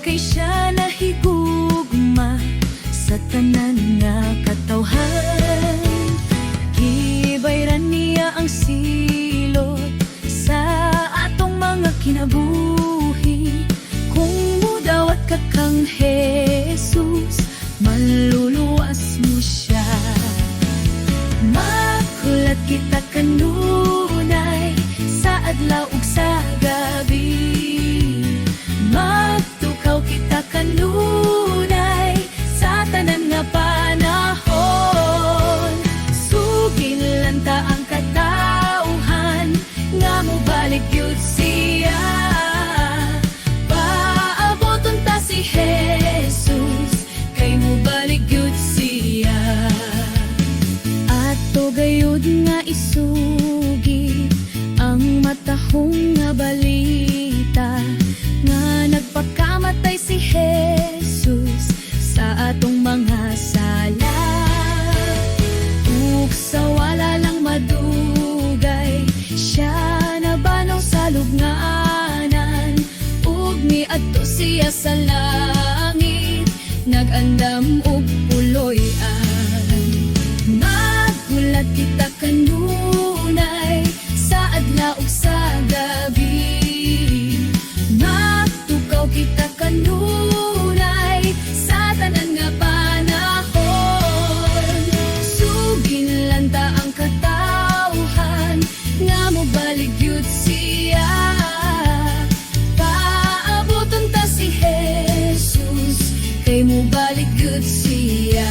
kay siya nahigugma sa tanan nga katawhan. Gibayran niya ang silot sa atong mga kinabuhi. Kung mudawat ka kang Jesus, maluluwas mo siya. Makulat kita kanunay sa adlaw ug sa gabi. Magtukaw kita kanunay sa tanan nga panahon. Sugin lang ta ang katawhan nga mobalik gyud siya. Paaboton ta si Jesus kay mobalik gyud siya. Ato gayud nga isugi ang matahong nga balita nga nagpakamatay si Jesus sa atong mga sala. Ug sa wala lang madugay, siya nabanaw sa lubnganan. Ug miadto siya sa langit, nagandam og puloy-an. Magulat kita kanunay sa adlaw ug sa gabi. Magtukaw kita kanunay sa tanan nga panahon. Sugin lang ta ang katawhan nga mobalik gyud siya. Paaboton ta si Jesus kay mobalik gyud siya.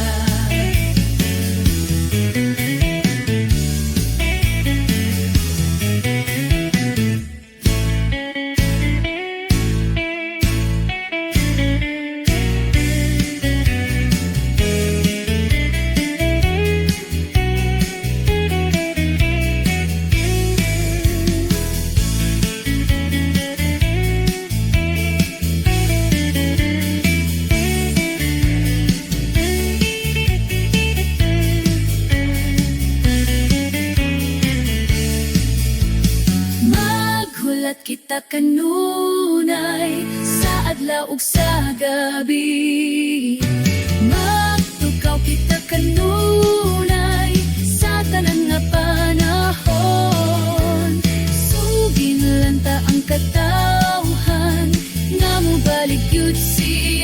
Magulat kita kanunay sa adlaw ug sa gabi. Magtukaw kita kanunay sa tanan nga panahon. Sugin lang ta ang katawhan nga mobalik gyud siya.